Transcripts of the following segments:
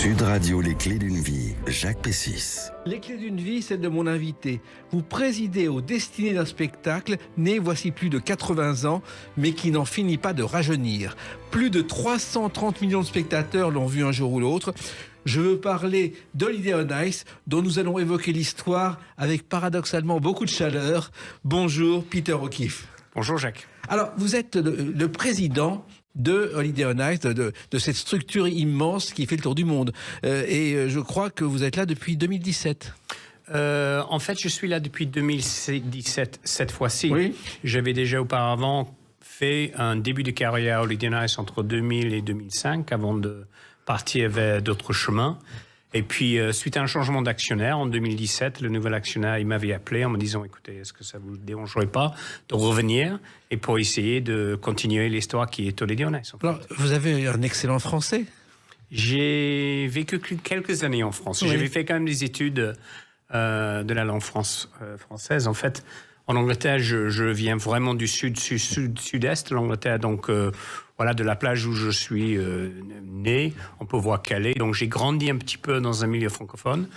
Sud Radio, les clés d'une vie, Jacques Pessis. Les clés d'une vie, celle de mon invité. Vous présidez aux destinées d'un spectacle né voici plus de 80 ans, mais qui n'en finit pas de rajeunir. Plus de 330 millions de spectateurs l'ont vu un jour ou l'autre. Je veux parler d'Holiday on Ice, dont nous allons évoquer l'histoire avec paradoxalement beaucoup de chaleur. Bonjour Peter O'Keefe. Bonjour Jacques. Alors, vous êtes le président de Holiday on Ice, de cette structure immense qui fait le tour du monde. Et je crois que vous êtes là depuis 2017. En fait, je suis là depuis 2017, cette fois-ci. Oui. J'avais déjà auparavant fait un début de carrière à Holiday on Ice entre 2000 et 2005, avant de partir vers d'autres chemins. Et puis, suite à un changement d'actionnaire en 2017, le nouvel actionnaire, il m'avait appelé en me disant, écoutez, est-ce que ça vous dérangerait pas de revenir et pour essayer de continuer l'histoire qui est Holiday on Ice. Alors, vous avez un excellent français. J'ai vécu quelques années en France. Oui. J'avais fait quand même des études de la langue française. En fait, en Angleterre, je viens vraiment du sud-est de l'Angleterre, donc voilà, de la plage où je suis né, on peut voir Calais. Donc j'ai grandi un petit peu dans un milieu francophone.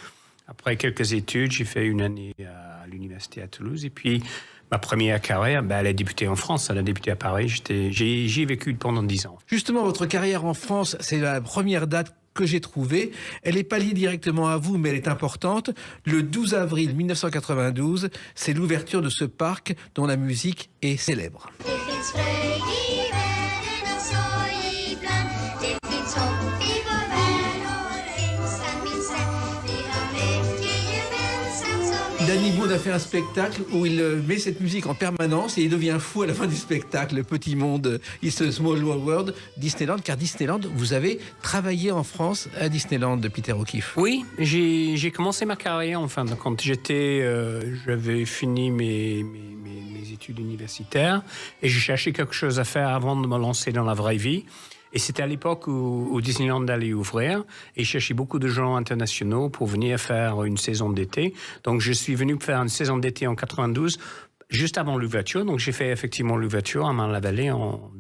Après quelques études, j'ai fait une année à l'université à Toulouse. Et puis ma première carrière, elle a débuté en France, elle a débuté à Paris. J'y ai vécu pendant 10 ans. Justement, votre carrière en France, c'est la première date que j'ai trouvée. Elle n'est pas liée directement à vous, mais elle est importante. Le 12 avril 1992, c'est l'ouverture de ce parc dont la musique est célèbre. Danny Boone a fait un spectacle où il met cette musique en permanence et il devient fou à la fin du spectacle. Le petit monde, It's a Small World, Disneyland. Car Disneyland, vous avez travaillé en France à Disneyland de Peter O'Keefe. Oui, j'ai commencé ma carrière, enfin, quand j'avais fini mes études universitaires et j'ai cherché quelque chose à faire avant de me lancer dans la vraie vie. Et c'était à l'époque où Disneyland allait ouvrir et je cherchais beaucoup de gens internationaux pour venir faire une saison d'été. Donc, je suis venu faire une saison d'été en 92, juste avant l'ouverture. Donc, j'ai fait effectivement l'ouverture à Marne-la-Vallée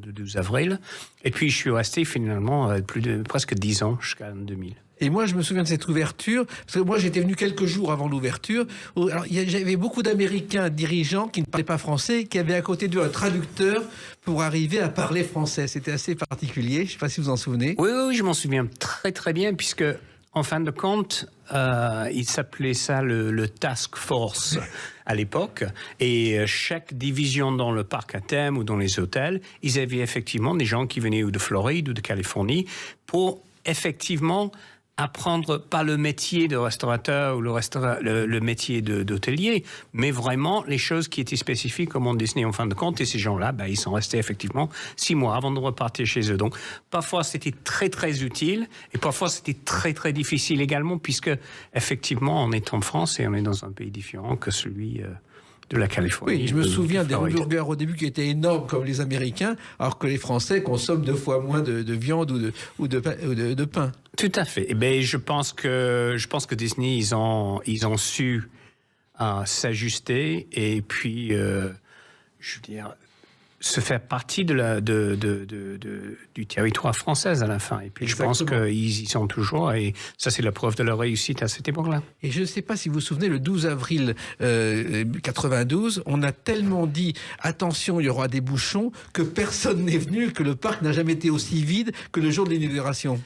le 12 avril. Et puis, je suis resté finalement presque 10 ans jusqu'à 2000. Et moi, je me souviens de cette ouverture, parce que moi, j'étais venu quelques jours avant l'ouverture. Alors, j'avais beaucoup d'Américains dirigeants qui ne parlaient pas français, qui avaient à côté d'eux un traducteur pour arriver à parler français. C'était assez particulier. Je ne sais pas si vous vous en souvenez. Oui, je m'en souviens très, très bien, puisque, en fin de compte, il s'appelait ça le Task Force à l'époque. Et chaque division dans le parc à thème ou dans les hôtels, ils avaient effectivement des gens qui venaient ou de Floride ou de Californie pour effectivement apprendre pas le métier de restaurateur ou le métier d'hôtelier, mais vraiment les choses qui étaient spécifiques comme on Disney en fin de compte. Et ces gens-là, ils sont restés effectivement 6 mois avant de repartir chez eux. Donc parfois c'était très très utile et parfois c'était très très difficile également, puisque effectivement on est en France et on est dans un pays différent que celui de la Californie. Oui, je me souviens des hamburgers au début qui étaient énormes comme les Américains, alors que les Français consomment 2 fois moins de viande ou de pain. Tout à fait. Et je pense que Disney, ils ont su s'ajuster et puis, je veux dire, se faire partie du territoire français à la fin. Et puis, exactement. Je pense qu'ils y sont toujours, et ça, c'est la preuve de leur réussite à cette époque-là. Et je ne sais pas si vous vous souvenez, le 12 avril 92, on a tellement dit « Attention, il y aura des bouchons » que personne n'est venu, que le parc n'a jamais été aussi vide que le jour de l'inauguration.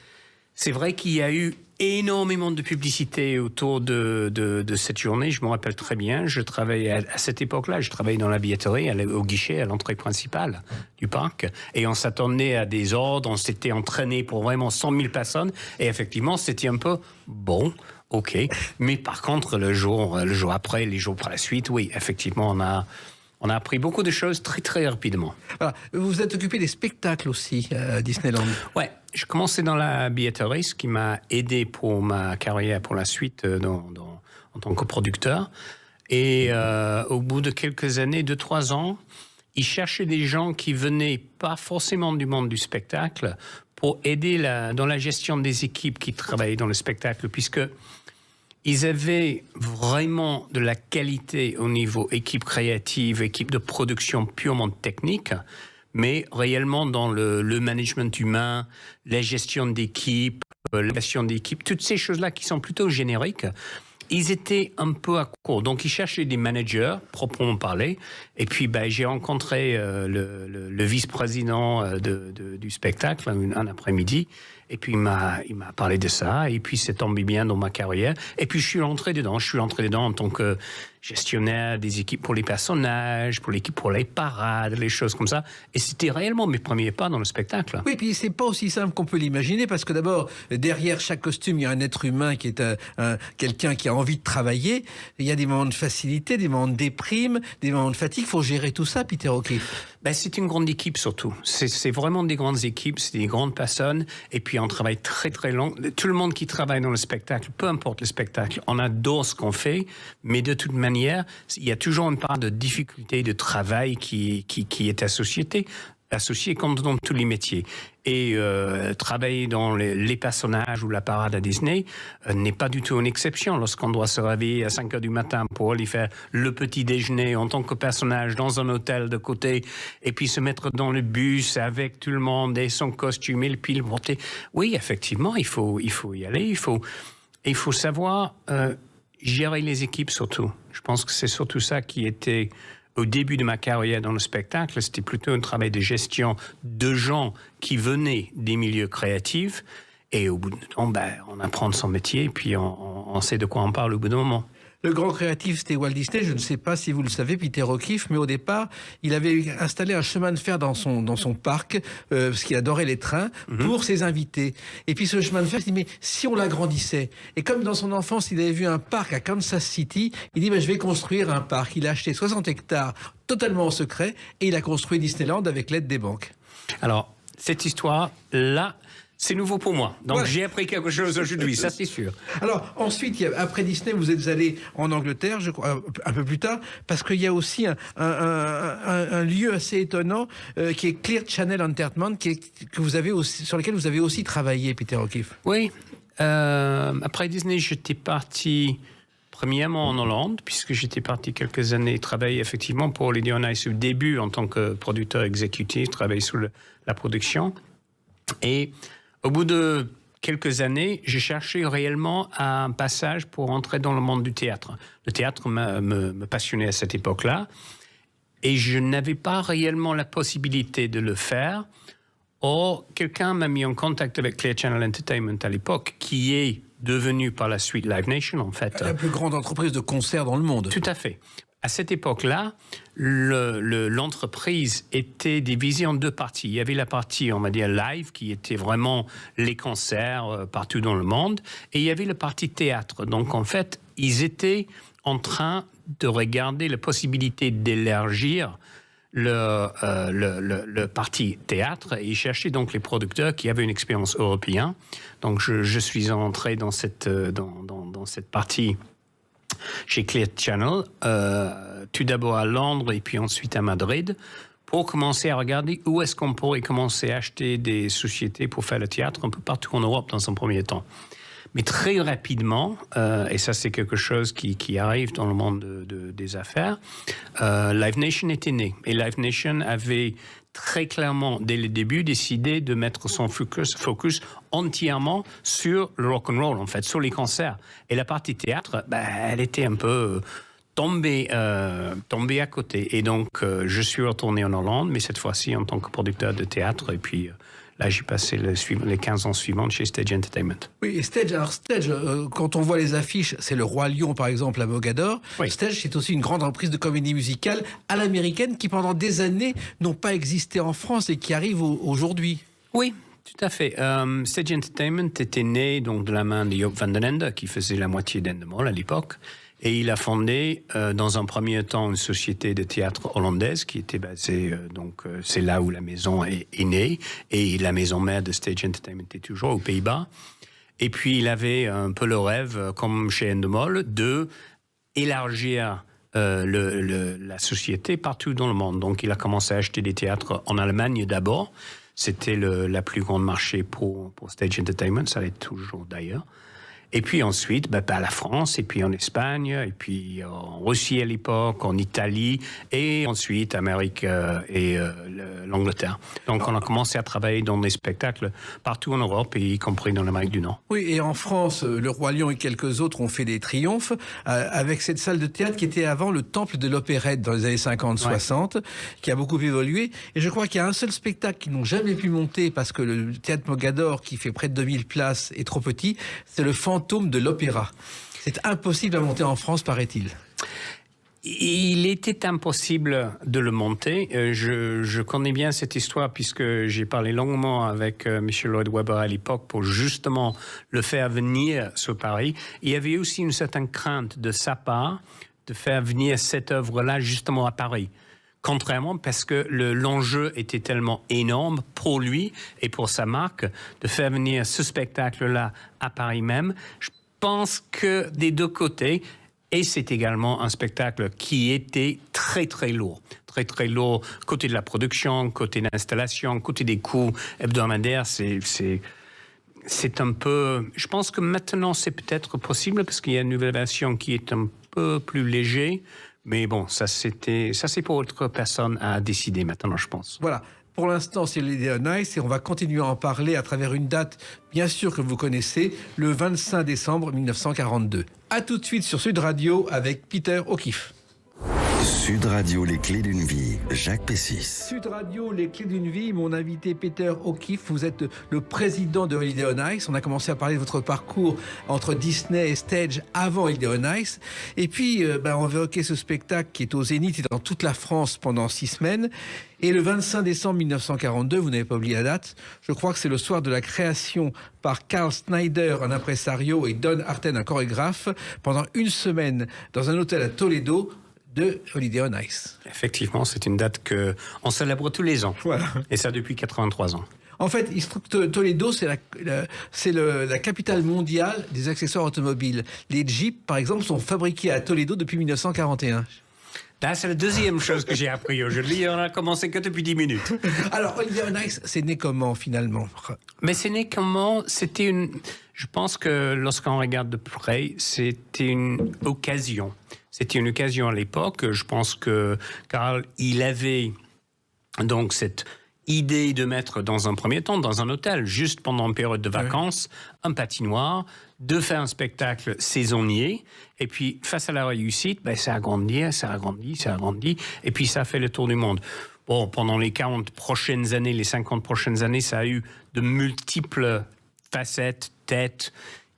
C'est vrai qu'il y a eu énormément de publicité autour de cette journée. Je me rappelle très bien. Je travaillais à cette époque-là. Je travaillais dans la billetterie, au guichet, à l'entrée principale du parc. Et on s'attendait à des ordres. On s'était entraîné pour vraiment 100 000 personnes. Et effectivement, c'était un peu bon. OK. Mais par contre, le jour après, les jours par la suite, oui, effectivement, on a appris beaucoup de choses très, très rapidement. Voilà. Vous vous êtes occupé des spectacles aussi à Disneyland. Ouais, je commençais dans la billetterie, ce qui m'a aidé pour ma carrière pour la suite en tant que producteur. Et au bout de quelques années, 2-3 ans, ils cherchaient des gens qui venaient pas forcément du monde du spectacle pour aider dans la gestion des équipes qui travaillaient dans le spectacle, puisque ils avaient vraiment de la qualité au niveau équipe créative, équipe de production purement technique, mais réellement dans le management humain, la gestion d'équipe, la gestion d'équipe, toutes ces choses-là qui sont plutôt génériques, ils étaient un peu à court. Donc, ils cherchaient des managers, proprement parlé. Et puis, j'ai rencontré le vice-président du spectacle un après-midi. Et puis, il m'a parlé de ça. Et puis, c'est tombé bien dans ma carrière. Et puis, je suis rentré dedans. Je suis rentré dedans en tant que gestionnaire des équipes pour les personnages, pour l'équipe pour les parades, les choses comme ça. Et c'était réellement mes premiers pas dans le spectacle. Oui, puis c'est pas aussi simple qu'on peut l'imaginer, parce que d'abord, derrière chaque costume, il y a un être humain qui est quelqu'un qui a envie de travailler. Il y a des moments de facilité, des moments de déprime, des moments de fatigue. Il faut gérer tout ça, Peter O'Keefe. C'est une grande équipe surtout. C'est vraiment des grandes équipes, c'est des grandes personnes. Et puis on travaille très très long. Tout le monde qui travaille dans le spectacle, peu importe le spectacle, on adore ce qu'on fait, mais de toute manière, il y a toujours une part de difficulté de travail qui est associé comme dans tous les métiers. Et travailler dans les personnages ou la parade à Disney n'est pas du tout une exception. Lorsqu'on doit se réveiller à 5 heures du matin pour aller faire le petit déjeuner en tant que personnage dans un hôtel de côté, et puis se mettre dans le bus avec tout le monde et son costume et le pile porté. Oui, effectivement, il faut y aller. Il faut savoir gérer les équipes surtout. Je pense que c'est surtout ça qui était... Au début de ma carrière dans le spectacle, c'était plutôt un travail de gestion de gens qui venaient des milieux créatifs. Et au bout de temps, on apprend son métier et puis on sait de quoi on parle au bout d'un moment. Le grand créatif, c'était Walt Disney. Je ne sais pas si vous le savez, Peter O'Keefe, mais au départ, il avait installé un chemin de fer dans son parc, parce qu'il adorait les trains, pour ses invités. Et puis ce chemin de fer, il dit, mais si on l'agrandissait? Et comme dans son enfance, il avait vu un parc à Kansas City, il dit, je vais construire un parc. Il a acheté 60 hectares totalement en secret, et il a construit Disneyland avec l'aide des banques. Alors, cette histoire-là, c'est nouveau pour moi. Donc, ouais. J'ai appris quelque chose aujourd'hui, ça c'est sûr. Alors, ensuite, après Disney, vous êtes allé en Angleterre, je crois, un peu plus tard, parce qu'il y a aussi un lieu assez étonnant qui est Clear Channel Entertainment, sur lequel vous avez aussi travaillé, Peter O'Keefe. Oui. Après Disney, j'étais parti premièrement en Hollande, puisque j'étais parti quelques années travailler effectivement pour Lady on Ice au début en tant que producteur exécutif, travailler sur la production. Et au bout de quelques années, j'ai cherché réellement un passage pour entrer dans le monde du théâtre. Le théâtre me passionnait à cette époque-là et je n'avais pas réellement la possibilité de le faire. Or, quelqu'un m'a mis en contact avec Clear Channel Entertainment à l'époque, qui est devenu par la suite Live Nation, en fait. La plus grande entreprise de concerts dans le monde. Tout à fait. À cette époque-là, l'entreprise était divisée en deux parties. Il y avait la partie, on va dire, live, qui était vraiment les concerts partout dans le monde, et il y avait la partie théâtre. Donc, en fait, ils étaient en train de regarder la possibilité d'élargir le parti théâtre, et ils cherchaient donc les producteurs qui avaient une expérience européenne. Donc, je suis entré dans cette partie chez Clear Channel, tout d'abord à Londres et puis ensuite à Madrid, pour commencer à regarder où est-ce qu'on pourrait commencer à acheter des sociétés pour faire le théâtre un peu partout en Europe dans un premier temps. Mais très rapidement, et ça c'est quelque chose qui arrive dans le monde des affaires, Live Nation était né. Et Live Nation avait très clairement, dès le début, décidé de mettre son focus entièrement sur le rock'n'roll, en fait, sur les concerts. Et la partie théâtre, elle était un peu tombée à côté. Et donc, je suis retourné en Hollande, mais cette fois-ci en tant que producteur de théâtre. Et puis, là, j'ai passé les 15 ans suivants chez Stage Entertainment. Oui, et Stage, quand on voit les affiches, c'est le Roi Lion, par exemple, à Mogador. Oui. Stage, c'est aussi une grande entreprise de comédie musicale à l'américaine qui, pendant des années, n'ont pas existé en France et qui arrivent aujourd'hui. Oui, tout à fait. Stage Entertainment était né donc, de la main de Joop van den Ende, qui faisait la moitié d'Endemol à l'époque. Et il a fondé, dans un premier temps, une société de théâtre hollandaise qui était basée, c'est là où la maison est née. Et la maison mère de Stage Entertainment est toujours aux Pays-Bas. Et puis, il avait un peu le rêve, comme chez Endemol, de élargir la société partout dans le monde. Donc, il a commencé à acheter des théâtres en Allemagne d'abord. C'était la plus grande marché pour Stage Entertainment, ça l'est toujours d'ailleurs. Et puis ensuite, la France, et puis en Espagne, et puis en Russie à l'époque, en Italie, et ensuite Amérique et l'Angleterre. Donc on a commencé à travailler dans des spectacles partout en Europe, et y compris dans l'Amérique du Nord. Oui, et en France, le Roi Lion et quelques autres ont fait des triomphes avec cette salle de théâtre qui était avant le temple de l'opérette dans les années 50-60, qui a beaucoup évolué. Et je crois qu'il y a un seul spectacle qu'ils n'ont jamais pu monter parce que le théâtre Mogador, qui fait près de 2000 places, est trop petit, c'est le Fantôme de l'Opéra. C'est impossible à monter en France, paraît-il. Il était impossible de le monter. Je connais bien cette histoire puisque j'ai parlé longuement avec M. Lloyd Webber à l'époque pour justement le faire venir sur Paris. Il y avait aussi une certaine crainte de sa part de faire venir cette œuvre-là justement à Paris. Contrairement, parce que l'enjeu était tellement énorme pour lui et pour sa marque, de faire venir ce spectacle-là à Paris même. Je pense que des deux côtés, et c'est également un spectacle qui était très très lourd. Très très lourd, côté de la production, côté de l'installation, côté des coûts hebdomadaires, c'est un peu... Je pense que maintenant c'est peut-être possible parce qu'il y a une nouvelle version qui est un peu plus léger. Mais bon, ça c'est pour autre personne à décider maintenant, je pense. Voilà. Pour l'instant, c'est Holiday on Ice et on va continuer à en parler à travers une date, bien sûr, que vous connaissez, le 25 décembre 1942. À tout de suite sur Sud Radio avec Peter O'Keefe. Sud Radio, les clés d'une vie, Jacques Pessis. Sud Radio, les clés d'une vie, mon invité Peter O'Keefe, vous êtes le président de Holiday on Ice. On a commencé à parler de votre parcours entre Disney et Stage avant Holiday on Ice. Et puis, on va évoquer ce spectacle qui est au Zénith et dans toute la France pendant 6 semaines. Et le 25 décembre 1942, vous n'avez pas oublié la date, je crois que c'est le soir de la création par Carl Snyder, un impresario, et Don Arten, un chorégraphe, pendant 1 semaine dans un hôtel à Toledo, de Holiday on Ice. Effectivement, c'est une date qu'on célèbre tous les ans. Voilà. Et ça depuis 83 ans. En fait, il se trouve que Toledo, c'est la capitale mondiale des accessoires automobiles. Les Jeeps, par exemple, sont fabriqués à Toledo depuis 1941. Là, c'est la deuxième chose que j'ai appris aujourd'hui. On a commencé que depuis 10 minutes. Alors, Holiday on Ice, c'est né comment, finalement? Mais c'est né comment? C'était une... Je pense que lorsqu'on regarde de près, c'était une occasion. C'était une occasion à l'époque. Je pense que Carl, il avait donc cette idée de mettre dans un premier temps, dans un hôtel, juste pendant une période de vacances, un patinoire, de faire un spectacle saisonnier. Et puis, face à la réussite, ça a grandi, et puis ça a fait le tour du monde. Bon, pendant les 40 prochaines années, les 50 prochaines années, ça a eu de multiples facettes, têtes,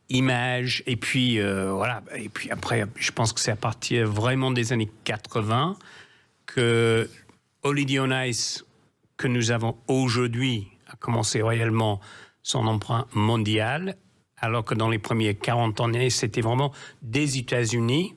images, et puis voilà. Et puis après, je pense que c'est à partir vraiment des années 80 que Holiday on Ice, que nous avons aujourd'hui, a commencé réellement son emprunt mondial, alors que dans les premiers 40 années, c'était vraiment des États-Unis,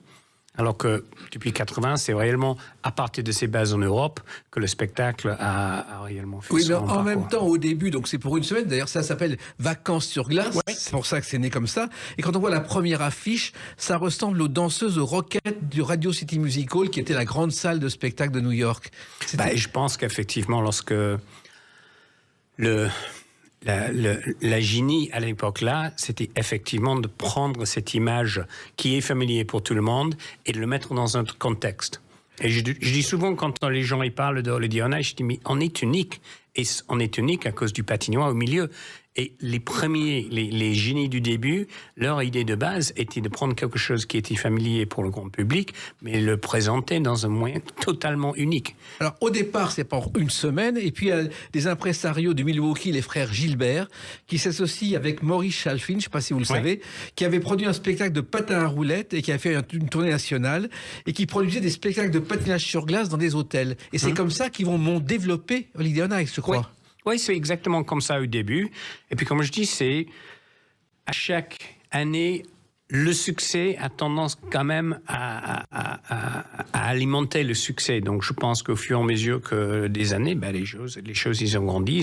alors que depuis 80, c'est réellement à partir de ses bases en Europe que le spectacle a réellement fait son parcours. En même temps, au début, donc c'est pour 1 semaine, d'ailleurs ça s'appelle Vacances sur glace, c'est pour ça que c'est né comme ça, et quand on voit la première affiche, ça ressemble aux danseuses aux Rockettes du Radio City Music Hall, qui était la grande salle de spectacle de New York. Je pense qu'effectivement, lorsque la génie à l'époque-là, c'était effectivement de prendre cette image qui est familière pour tout le monde et de le mettre dans un contexte. Et je dis souvent, quand les gens y parlent de Holiday on Ice, je dis, mais on est unique. Et on est unique à cause du patinoire au milieu. Et les premiers, les génies du début, leur idée de base était de prendre quelque chose qui était familier pour le grand public, mais le présenter dans un moyen totalement unique. Alors au départ, c'est pour 1 semaine, et puis il y a des impresarios de Milwaukee, les frères Gilbert, qui s'associent avec Maurice Chalfin, je ne sais pas si vous le savez, qui avait produit un spectacle de patin à roulettes et qui a fait une tournée nationale, et qui produisait des spectacles de patinage sur glace dans des hôtels. Et c'est comme ça qu'ils vont développer Holiday on Ice, je crois. Oui, c'est exactement comme ça au début. Et puis, comme je dis, c'est à chaque année, le succès a tendance quand même à alimenter le succès. Donc, je pense qu'au fur et à mesure que des années, les choses, ils ont grandi,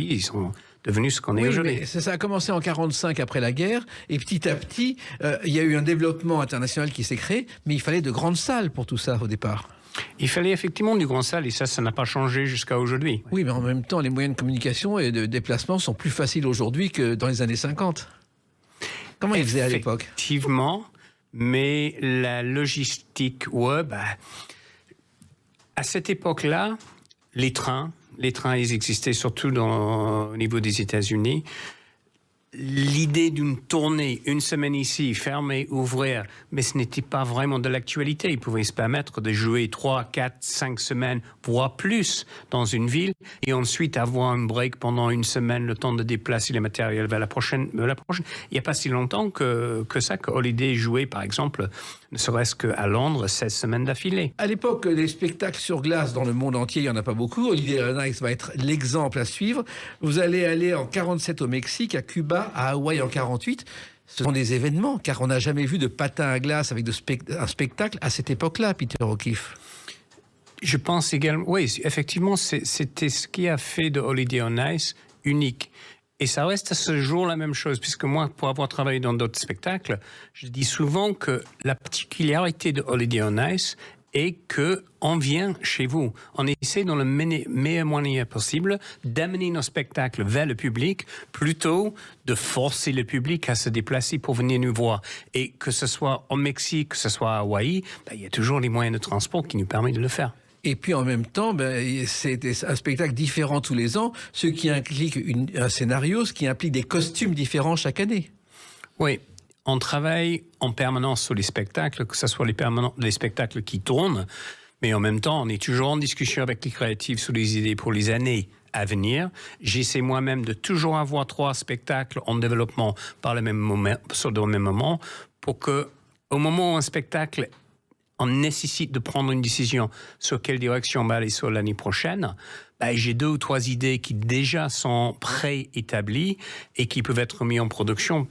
ils sont devenus ce qu'on est aujourd'hui. Mais ça a commencé en 1945 après la guerre, et petit à petit, il y a eu un développement international qui s'est créé, mais il fallait de grandes salles pour tout ça au départ. Il fallait effectivement du grand salle, et ça n'a pas changé jusqu'à aujourd'hui. Oui, mais en même temps, les moyens de communication et de déplacement sont plus faciles aujourd'hui que dans les années 50. Comment ils faisaient à l'époque? Effectivement, mais la logistique web, à cette époque-là, les trains, ils existaient surtout au niveau des États-Unis. L'idée d'une tournée, une semaine ici, fermer, ouvrir, mais ce n'était pas vraiment de l'actualité. Ils pouvaient se permettre de jouer 3, 4, 5 semaines, voire plus, dans une ville, et ensuite avoir un break pendant une semaine, le temps de déplacer les matériels vers la prochaine. Il n'y a pas si longtemps que Holiday jouait, par exemple, ne serait-ce qu'à Londres, 16 semaines d'affilée. À l'époque, les spectacles sur glace dans le monde entier, il n'y en a pas beaucoup. Holiday on Ice va être l'exemple à suivre. Vous allez aller en 47 au Mexique, à Cuba, à Hawaï en 48. Ce sont des événements, car on n'a jamais vu de patin à glace avec un spectacle à cette époque-là, Peter O'Keefe. Je pense également, oui, effectivement, c'était ce qui a fait de Holiday on Ice unique. Et ça reste à ce jour la même chose, puisque moi, pour avoir travaillé dans d'autres spectacles, je dis souvent que la particularité de Holiday on Ice est qu'on vient chez vous. On essaie dans le meilleur moyen possible d'amener nos spectacles vers le public plutôt de forcer le public à se déplacer pour venir nous voir. Et que ce soit au Mexique, que ce soit à Hawaï, il y a toujours les moyens de transport qui nous permettent de le faire. Et puis en même temps, c'est un spectacle différent tous les ans, ce qui implique un scénario, ce qui implique des costumes différents chaque année. Oui, on travaille en permanence sur les spectacles, que ce soit les spectacles qui tournent, mais en même temps, on est toujours en discussion avec les créatifs sur les idées pour les années à venir. J'essaie moi-même de toujours avoir 3 spectacles en développement par le même moment, pour que, au moment où un spectacle on nécessite de prendre une décision sur quelle direction on va aller sur l'année prochaine, j'ai 2 ou 3 idées qui déjà sont préétablies et qui peuvent être mises en production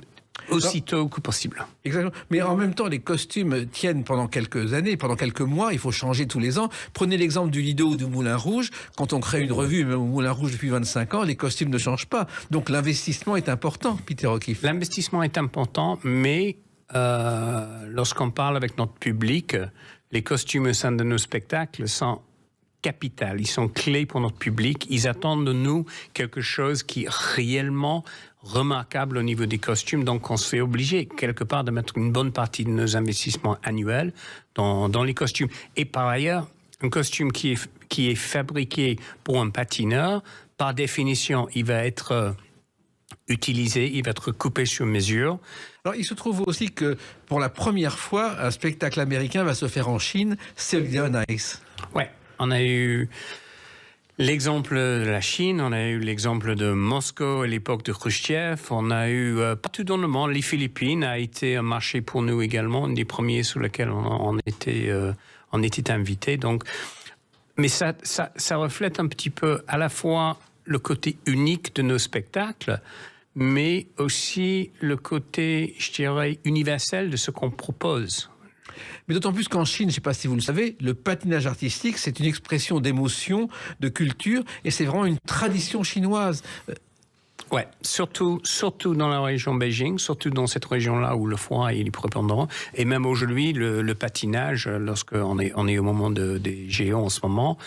aussitôt que possible. Exactement. Mais en même temps, les costumes tiennent pendant quelques années, pendant quelques mois. Il faut changer tous les ans. Prenez l'exemple du Lido ou du Moulin Rouge. Quand on crée une revue, même au Moulin Rouge depuis 25 ans, les costumes ne changent pas. Donc l'investissement est important, Peter O'Keefe. L'investissement est important, mais lorsqu'on parle avec notre public, les costumes au sein de nos spectacles sont capitaux, ils sont clés pour notre public. Ils attendent de nous quelque chose qui est réellement remarquable au niveau des costumes. Donc, on se fait obligé, quelque part, de mettre une bonne partie de nos investissements annuels dans les costumes. Et par ailleurs, un costume qui est fabriqué pour un patineur, par définition, il va être utilisé, il va être coupé sur mesure. Alors, il se trouve aussi que pour la première fois, un spectacle américain va se faire en Chine, c'est Holiday on Ice. Ouais, on a eu l'exemple de la Chine, on a eu l'exemple de Moscou à l'époque de Khrouchtchev, on a eu partout dans le monde, les Philippines a été un marché pour nous également, un des premiers sur lesquels on était invités. Donc, mais ça reflète un petit peu à la fois le côté unique de nos spectacles, mais aussi le côté, je dirais, universel de ce qu'on propose. Mais d'autant plus qu'en Chine, je ne sais pas si vous le savez, le patinage artistique, c'est une expression d'émotion, de culture, et c'est vraiment une tradition chinoise. Ouais, surtout dans la région Beijing, surtout dans cette région-là où le froid est prépondérant. Et même aujourd'hui, le patinage, lorsqu'on est au moment des JO en ce moment,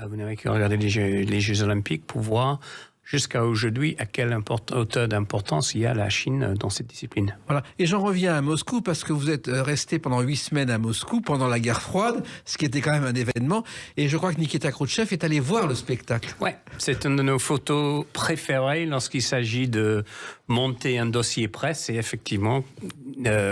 vous n'avez qu'à regarder les Jeux Olympiques pour voir jusqu'à aujourd'hui à quelle hauteur d'importance il y a la Chine dans cette discipline. Voilà. Et j'en reviens à Moscou parce que vous êtes resté pendant 8 semaines à Moscou pendant la guerre froide, ce qui était quand même un événement. Et je crois que Nikita Khrouchtchev est allé voir le spectacle. Ouais, c'est une de nos photos préférées lorsqu'il s'agit de monter un dossier presse. Et effectivement,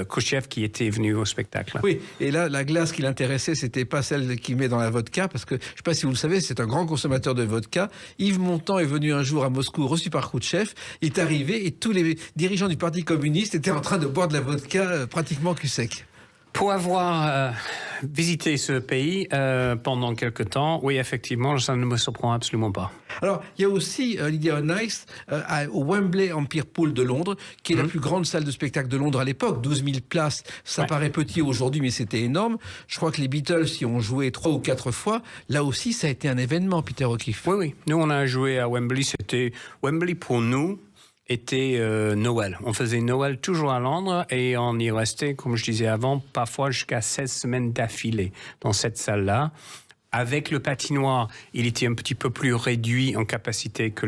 Khrouchtchev qui était venu au spectacle. Oui, et là, la glace qui l'intéressait, c'était pas celle qu'il met dans la vodka, parce que, je ne sais pas si vous le savez, c'est un grand consommateur de vodka. Yves Montand est venu un jour à Moscou, reçu par Khrouchtchev. Il est arrivé et tous les dirigeants du Parti communiste étaient en train de boire de la vodka pratiquement cul sec. Pour avoir visité ce pays pendant quelque temps, oui, effectivement, ça ne me surprend absolument pas. Alors, il y a aussi Holiday on Ice au Wembley Empire Pool de Londres, qui est la plus grande salle de spectacle de Londres à l'époque, 12 000 places. Ça paraît petit aujourd'hui, mais c'était énorme. Je crois que les Beatles y ont joué 3 ou 4 fois. Là aussi, ça a été un événement, Peter O'Keefe. Oui. Nous, on a joué à Wembley. C'était Wembley pour nous. Était Noël. On faisait Noël toujours à Londres et on y restait, comme je disais avant, parfois jusqu'à 16 semaines d'affilée dans cette salle-là. Avec le patinoire, il était un petit peu plus réduit en capacité que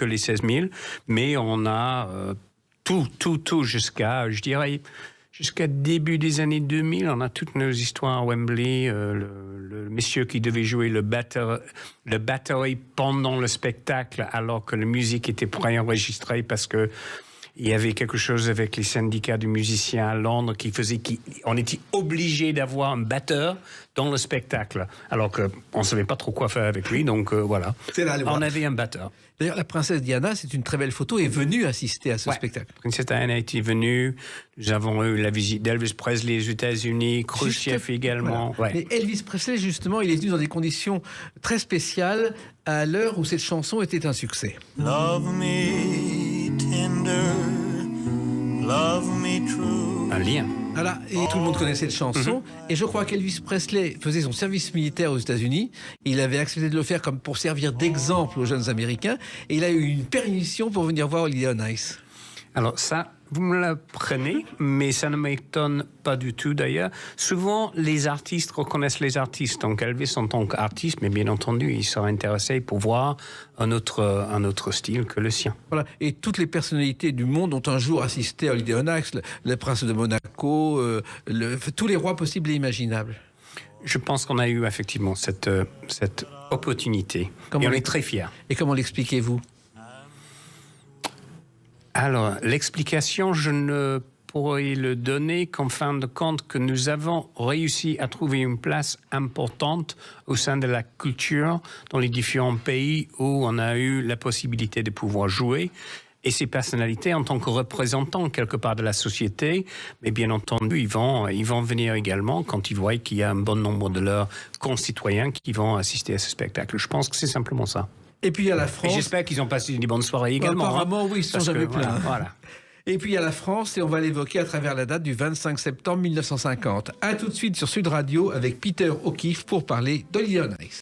les 16 000, mais on a tout jusqu'à, je dirais, jusqu'à début des années 2000. On a toutes nos histoires à Wembley. Le monsieur qui devait jouer le batterie pendant le spectacle, alors que la musique était préenregistrée parce que il y avait quelque chose avec les syndicats de musiciens à Londres qui faisait qu'on était obligé d'avoir un batteur dans le spectacle, alors qu'on ne savait pas trop quoi faire avec lui, donc voilà. On avait un batteur. D'ailleurs, la princesse Diana, c'est une très belle photo, est venue assister à ce spectacle. La princesse Diana était venue, nous avons eu la visite d'Elvis Presley aux États-Unis, Khrouchtchev également. Voilà. Mais Elvis Presley, justement, il est venu dans des conditions très spéciales à l'heure où cette chanson était un succès. Love me tender, love me true. Un lien. Voilà, et tout le monde connaît cette chanson. Et je crois qu'Elvis Presley faisait son service militaire aux États-Unis. Il avait accepté de le faire comme pour servir d'exemple aux jeunes Américains. Et il a eu une permission pour venir voir Holiday on Ice. Alors ça, vous me l'apprenez, mais ça ne m'étonne pas du tout d'ailleurs. Souvent, les artistes reconnaissent les artistes. Donc Elvis en tant qu'artiste, mais bien entendu, il sera intéressé pour voir un autre style que le sien. Voilà. Et toutes les personnalités du monde ont un jour assisté à Holiday on Ice. Le prince de Monaco, tous les rois possibles et imaginables. Je pense qu'on a eu effectivement cette opportunité. Et on est très fiers. Et comment l'expliquez-vous ? Alors, l'explication, je ne pourrais le donner qu'en fin de compte que nous avons réussi à trouver une place importante au sein de la culture dans les différents pays où on a eu la possibilité de pouvoir jouer. Et ces personnalités, en tant que représentants quelque part de la société, mais bien entendu, ils vont venir également quand ils voient qu'il y a un bon nombre de leurs concitoyens qui vont assister à ce spectacle. Je pense que c'est simplement ça. Et puis il y a la France. Et j'espère qu'ils ont passé des bonnes soirées également. Apparemment, oui, ils se sont jamais plaints. Voilà. Et puis il y a la France, et on va l'évoquer à travers la date du 25 septembre 1950. A tout de suite sur Sud Radio avec Peter O'Keefe pour parler d'Holiday on Ice.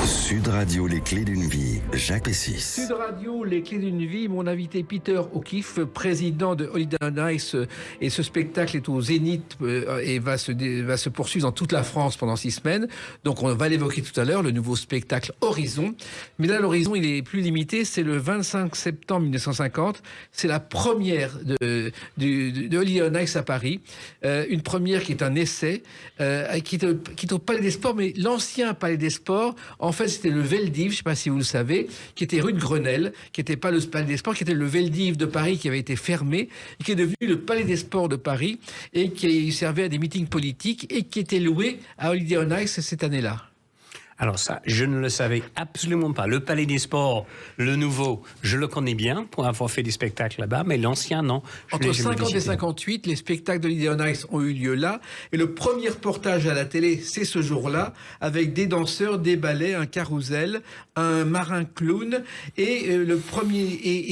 Sud Radio, les clés d'une vie, Jacques Pessis. Sud Radio, les clés d'une vie, mon invité Peter O'Keefe, président de Holiday on Ice, et ce spectacle est au Zénith et va se poursuivre dans toute la France pendant 6 semaines. Donc on va l'évoquer tout à l'heure, le nouveau spectacle Horizon. Mais là, l'Horizon, il est plus limité, c'est le 25 septembre 1950. C'est la première de Holiday on Ice à Paris. Une première qui est un essai, qui est au Palais des Sports, mais l'ancien Palais des Sports, en fait, c'était le Veldiv, je ne sais pas si vous le savez, qui était rue de Grenelle, qui n'était pas le Palais des Sports, qui était le Veldiv de Paris, qui avait été fermé, et qui est devenu le Palais des Sports de Paris, et qui servait à des meetings politiques, et qui était loué à Holiday on Ice cette année-là. Alors ça, je ne le savais absolument pas. Le Palais des Sports, le nouveau, je le connais bien pour avoir fait des spectacles là-bas, mais l'ancien, non. Entre 50 et 58, les spectacles de Holiday on Ice ont eu lieu là. Et le premier reportage à la télé, c'est ce jour-là, avec des danseurs, des ballets, un carrousel, un marin clown et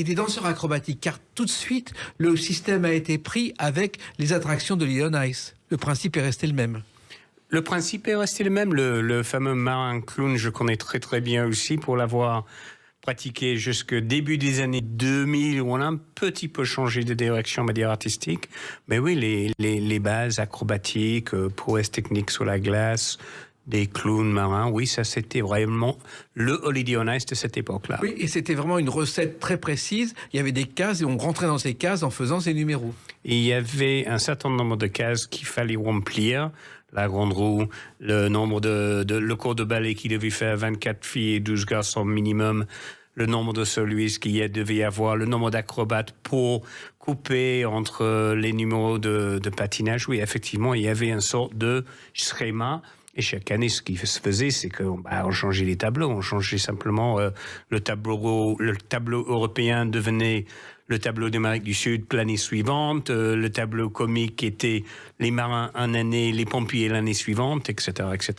des danseurs acrobatiques. Car tout de suite, le système a été pris avec les attractions de Holiday on Ice. Le principe est resté le même. Le principe est resté le même. Le fameux marin clown, je connais très très bien aussi pour l'avoir pratiqué jusqu'au début des années 2000 où on a un petit peu changé de direction, on va dire, artistique. Mais oui, les bases acrobatiques, prouesses techniques sur la glace, des clowns marins, oui, ça c'était vraiment le Holiday on Ice de cette époque-là. Oui, et c'était vraiment une recette très précise. Il y avait des cases et on rentrait dans ces cases en faisant ces numéros. Et il y avait un certain nombre de cases qu'il fallait remplir. La grande roue, le nombre le cours de ballet qui devait faire 24 filles et 12 garçons minimum, le nombre de soloistes qu'il devait y avoir, le nombre d'acrobates pour couper entre les numéros de patinage. Oui, effectivement, il y avait une sorte de schéma. Et chaque année, ce qui se faisait, c'est qu'on changeait les tableaux. On changeait simplement le tableau européen devenait le tableau d'Amérique du Sud l'année suivante, le tableau comique était les marins une année, les pompiers l'année suivante, etc. etc.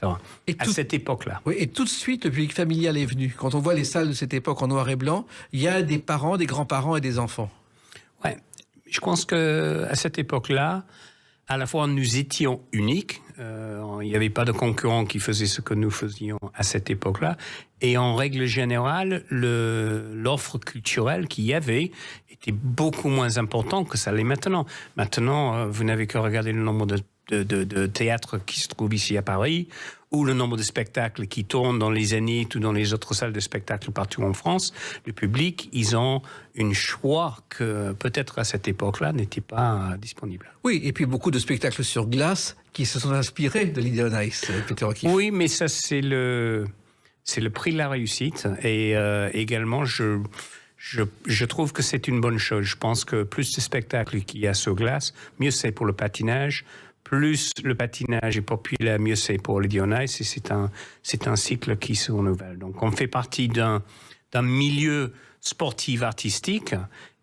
À cette époque-là. Oui, et tout de suite, le public familial est venu. Quand on voit les salles de cette époque en noir et blanc, il y a des parents, des grands-parents et des enfants. Ouais, je pense qu'à cette époque-là, à la fois nous étions uniques, Il n'y avait pas de concurrents qui faisaient ce que nous faisions à cette époque-là. Et en règle générale, l'offre culturelle qu'il y avait était beaucoup moins importante que ça l'est maintenant. Maintenant, vous n'avez que regarder le nombre de théâtres qui se trouvent ici à Paris, ou le nombre de spectacles qui tournent dans les Zénith ou dans les autres salles de spectacle partout en France. Le public, ils ont un choix que peut-être à cette époque-là n'était pas disponible. Oui, et puis beaucoup de spectacles sur glace qui se sont inspirés de l'idée on Ice, Peter O'Keeffe. Oui, mais ça, c'est le prix de la réussite. Et également, je trouve que c'est une bonne chose. Je pense que plus de spectacles qu'il y a sur glace, mieux c'est pour le patinage. Plus le patinage est populaire, mieux c'est pour Lady on Ice. Et c'est un cycle qui se renouvelle. Donc, on fait partie d'un milieu sportif artistique,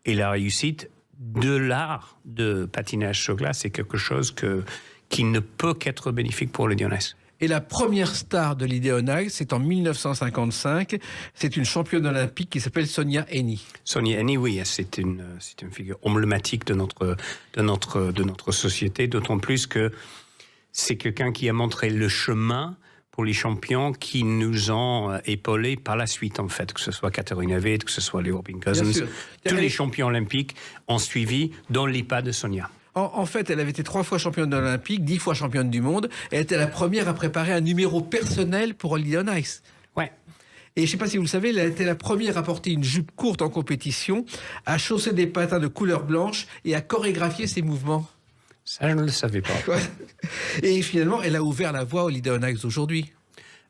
et la réussite de l'art de patinage sur glace est quelque chose qui ne peut qu'être bénéfique pour Lady on Ice. Et la première star de l'idée on Ice, c'est en 1955. C'est une championne olympique qui s'appelle Sonja Henie. Sonja Henie, oui, c'est une figure emblématique de notre société, d'autant plus que c'est quelqu'un qui a montré le chemin pour les champions qui nous ont épaulés par la suite, en fait, que ce soit Katarina Witt, que ce soit les Robin Cousins. Tous les champions olympiques ont suivi dans les pas de Sonja. En fait, elle avait été 3 fois championne olympique, 10 fois championne du monde. Elle était la première à préparer un numéro personnel pour Lady on Ice. Ouais. Et je ne sais pas si vous le savez, elle a été la première à porter une jupe courte en compétition, à chausser des patins de couleur blanche et à chorégraphier ses mouvements. Ça, je ne le savais pas. Et finalement, elle a ouvert la voie au Lady on Ice aujourd'hui.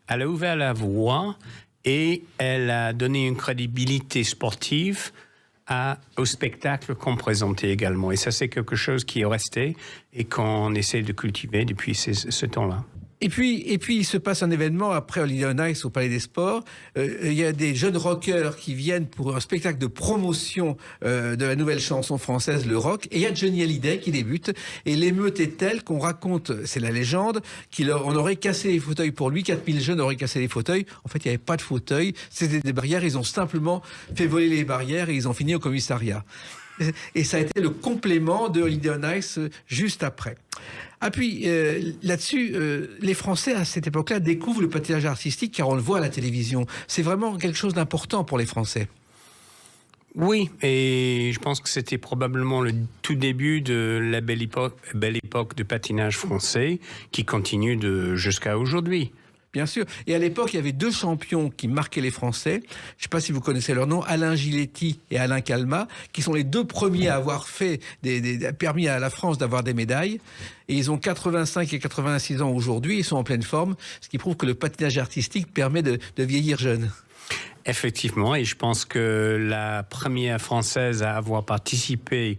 Elle a ouvert la voie et elle a donné une crédibilité sportive au spectacle qu'on présentait également. Et ça, c'est quelque chose qui est resté et qu'on essaie de cultiver depuis ce temps-là. Et puis, il se passe un événement après Lady on Ice au Palais des Sports. Il y a des jeunes rockers qui viennent pour un spectacle de promotion de la nouvelle chanson française, le rock. Et il y a Johnny Hallyday qui débute. Et l'émeute est telle qu'on raconte, c'est la légende, on aurait cassé les fauteuils pour lui. 4000 jeunes auraient cassé les fauteuils. En fait, il n'y avait pas de fauteuils. C'était des barrières. Ils ont simplement fait voler les barrières et ils ont fini au commissariat. Et ça a été le complément de Lady on Ice juste après. Ah puis, là-dessus, les Français, à cette époque-là, découvrent le patinage artistique car on le voit à la télévision. C'est vraiment quelque chose d'important pour les Français. Oui, et je pense que c'était probablement le tout début de la belle époque de patinage français qui continue jusqu'à aujourd'hui. Bien sûr. Et à l'époque, il y avait 2 champions qui marquaient les Français. Je ne sais pas si vous connaissez leur nom, Alain Giletti et Alain Calmat, qui sont les 2 premiers à avoir permis à la France d'avoir des médailles. Et ils ont 85 et 86 ans aujourd'hui. Ils sont en pleine forme, ce qui prouve que le patinage artistique permet de vieillir jeune. Effectivement, et je pense que la première Française à avoir participé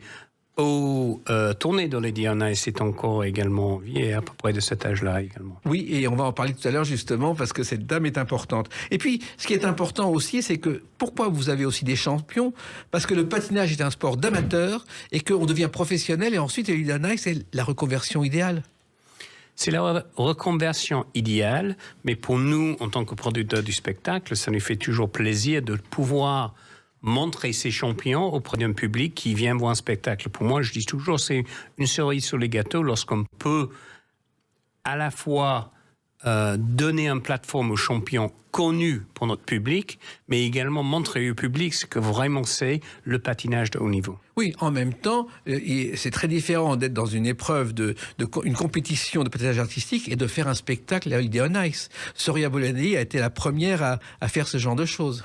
aux tournées de Lady on Ice est encore également vie, à peu près de cet âge-là également. Oui, et on va en parler tout à l'heure justement parce que cette dame est importante. Et puis, ce qui est important aussi, c'est que pourquoi vous avez aussi des champions? Parce que le patinage est un sport d'amateur et qu'on devient professionnel et ensuite Lady on Ice, c'est la reconversion idéale. C'est la reconversion idéale, mais pour nous, en tant que producteurs du spectacle, ça nous fait toujours plaisir de pouvoir montrer ces champions auprès d'un public qui vient voir un spectacle. Pour moi, je dis toujours, c'est une cerise sur les gâteaux lorsqu'on peut à la fois donner une plateforme aux champions connus pour notre public, mais également montrer au public ce que vraiment c'est le patinage de haut niveau. Oui, en même temps, c'est très différent d'être dans une épreuve une compétition de patinage artistique et de faire un spectacle à Lady on Ice. Soria Bolelli a été la première à faire ce genre de choses.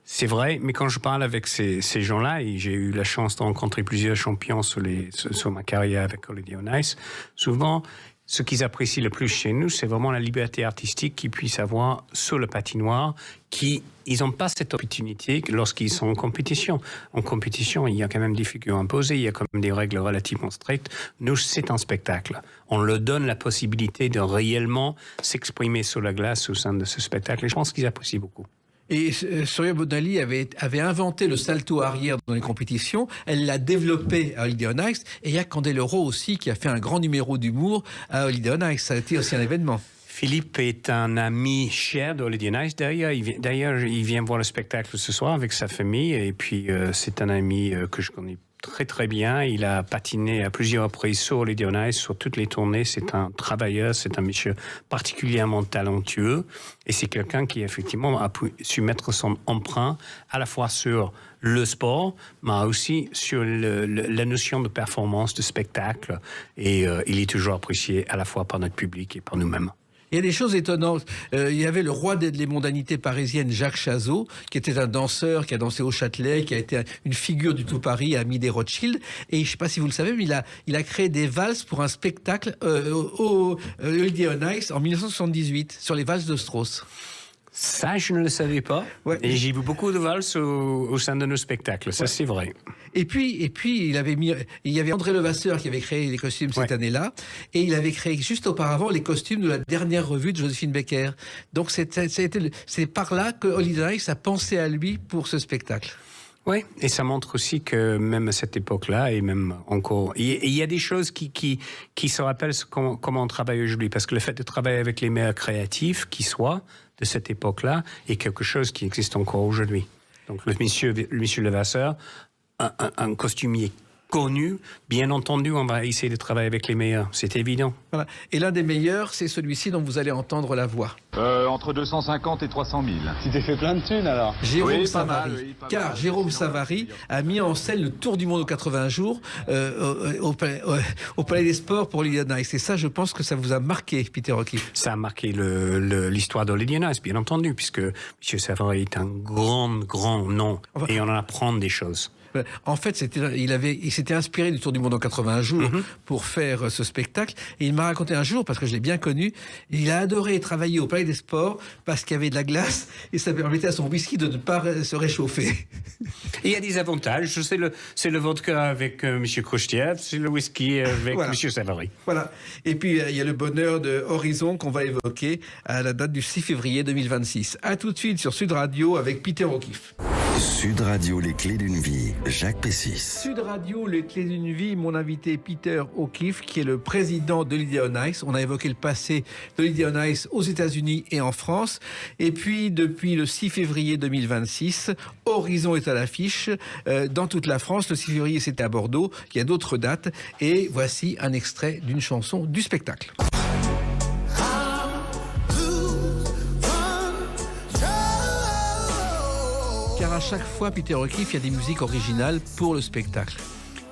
C'est vrai, mais quand je parle avec ces gens-là, et j'ai eu la chance de rencontrer plusieurs champions sur ma carrière avec Lady on Ice, souvent, ce qu'ils apprécient le plus chez nous, c'est vraiment la liberté artistique qu'ils puissent avoir sur le patinoire, ils n'ont pas cette opportunité lorsqu'ils sont en compétition. En compétition, il y a quand même des figures imposées, il y a quand même des règles relativement strictes. Nous, c'est un spectacle. On leur donne la possibilité de réellement s'exprimer sur la glace au sein de ce spectacle, et je pense qu'ils apprécient beaucoup. Et Soria Bolelli avait inventé le salto arrière dans les compétitions. Elle l'a développé à Lady on Ice. Et il y a Candeloro aussi qui a fait un grand numéro d'humour à Lady on Ice. Ça a été aussi un événement. Philippe est un ami cher de Lady on Ice. D'ailleurs, il vient voir le spectacle ce soir avec sa famille. Et puis, c'est un ami que je connais très très bien. Il a patiné à plusieurs reprises sur Lady on Ice, sur toutes les tournées. C'est un travailleur, c'est un monsieur particulièrement talentueux. Et c'est quelqu'un qui effectivement a su mettre son emprunt à la fois sur le sport, mais aussi sur la notion de performance, de spectacle. Et il est toujours apprécié à la fois par notre public et par nous-mêmes. Il y a des choses étonnantes. Il y avait le roi des mondanités parisiennes, Jacques Chazot, qui était un danseur, qui a dansé au Châtelet, qui a été une figure du tout Paris, ami des Rothschild. Et je ne sais pas si vous le savez, mais il a créé des valses pour un spectacle au Lady on Ice en 1978, sur les valses de Strauss. Ça, je ne le savais pas. Ouais. Et j'ai vu beaucoup de valses au sein de nos spectacles. Ça, c'est vrai. Et puis, il y avait André Levasseur qui avait créé les costumes cette année-là. Et il avait créé juste auparavant les costumes de la dernière revue de Joséphine Baker. Donc, c'est par là que Holiday Ice a pensé à lui pour ce spectacle. Oui, et ça montre aussi que même à cette époque-là, et même encore, il y a des choses qui se rappellent comment on travaille aujourd'hui. Parce que le fait de travailler avec les meilleurs créatifs qui soient de cette époque-là est quelque chose qui existe encore aujourd'hui. Donc le monsieur Levasseur, un costumier connu, bien entendu, on va essayer de travailler avec les meilleurs, c'est évident. Voilà. Et l'un des meilleurs, c'est celui-ci dont vous allez entendre la voix. Entre 250 et 300 000. Tu t'es fait plein de thunes alors. Jérôme Savary. Car Jérôme Savary a mis en scène le tour du monde aux 80 jours au Palais des Sports pour Lady on Ice. Et ça, je pense que ça vous a marqué, Peter O'Keeffe. Ça a marqué l'histoire de Lady on Ice, bien entendu, puisque M. Savary est un grand nom et on en apprend des choses. En fait, il s'était inspiré du Tour du Monde en 80 jours pour faire ce spectacle. Et il m'a raconté un jour, parce que je l'ai bien connu, il a adoré travailler au Palais des Sports parce qu'il y avait de la glace et ça permettait à son whisky de ne pas se réchauffer. Et il y a des avantages. C'est le vodka avec M. Khrouchtchev, c'est le whisky avec M. Savary. Voilà. Et puis, il y a le bonheur de Horizon qu'on va évoquer à la date du 6 février 2026. À tout de suite sur Sud Radio avec Peter O'Keeffe. Sud Radio, les clés d'une vie, Jacques Pessis. Sud Radio, les clés d'une vie, mon invité Peter O'Keeffe, qui est le président de Lady on Ice. On a évoqué le passé de Lady on Ice aux États-Unis et en France. Et puis, depuis le 6 février 2026, Horizon est à l'affiche dans toute la France. Le 6 février, c'était à Bordeaux. Il y a d'autres dates. Et voici un extrait d'une chanson du spectacle. Car à chaque fois, Peter O'Keeffe, il y a des musiques originales pour le spectacle.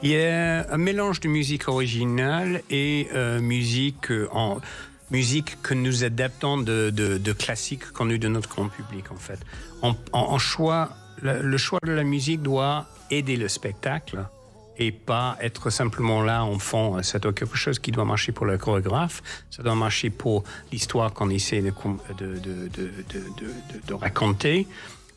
Il y a un mélange de musique originale et musique que nous adaptons de classiques connus de notre grand public, en fait. Le choix de la musique doit aider le spectacle et pas être simplement là en fond. Ça doit être quelque chose qui doit marcher pour le chorégraphe, ça doit marcher pour l'histoire qu'on essaie de raconter,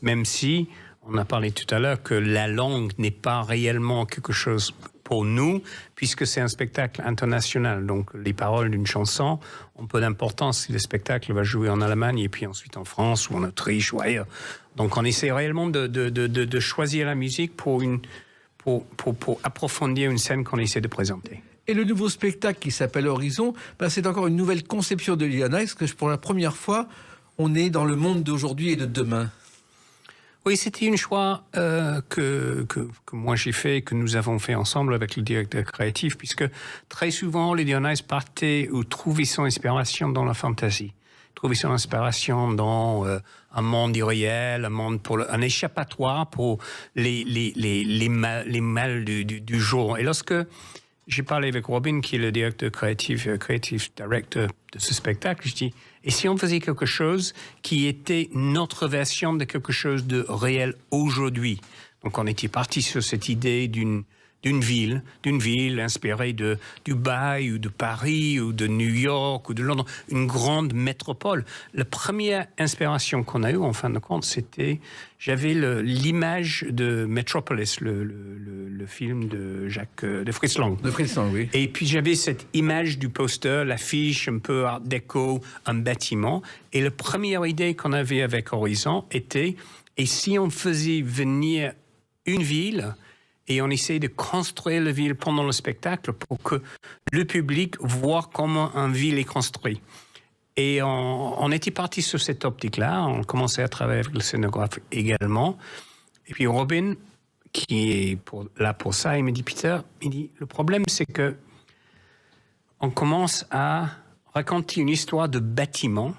même si on a parlé tout à l'heure que la langue n'est pas réellement quelque chose pour nous, puisque c'est un spectacle international. Donc, les paroles d'une chanson ont peu d'importance si le spectacle va jouer en Allemagne et puis ensuite en France ou en Autriche ou ailleurs. Donc, on essaie réellement de choisir la musique pour approfondir une scène qu'on essaie de présenter. Et le nouveau spectacle qui s'appelle Horizon, c'est encore une nouvelle conception de Lady on Ice, que pour la première fois, on est dans le monde d'aujourd'hui et de demain. Oui, c'était un choix que moi j'ai fait, que nous avons fait ensemble avec le directeur créatif, puisque très souvent, Lady on Ice partait ou trouvait son inspiration dans la fantasy, trouvait son inspiration dans un monde irréel, un échappatoire pour les mal du jour. Et lorsque j'ai parlé avec Robin, qui est le directeur créatif director de ce spectacle, je dis, et si on faisait quelque chose qui était notre version de quelque chose de réel aujourd'hui? Donc on était parti sur cette idée d'une ville inspirée de Dubaï ou de Paris ou de New York ou de Londres, une grande métropole. La première inspiration qu'on a eue, en fin de compte, j'avais l'image de Metropolis, le film de Fritz Lang. De Fritz Lang, oui. Et puis j'avais cette image du poster, l'affiche un peu art déco, un bâtiment. Et la première idée qu'on avait avec Horizon était, et si on faisait venir une ville et on essayait de construire la ville pendant le spectacle pour que le public voit comment une ville est construite. Et on était parti sur cette optique-là. On commençait à travailler avec le scénographe également. Et puis Robin, qui est là pour ça. Il me dit, Peter, le problème, c'est que on commence à raconter une histoire de bâtiment.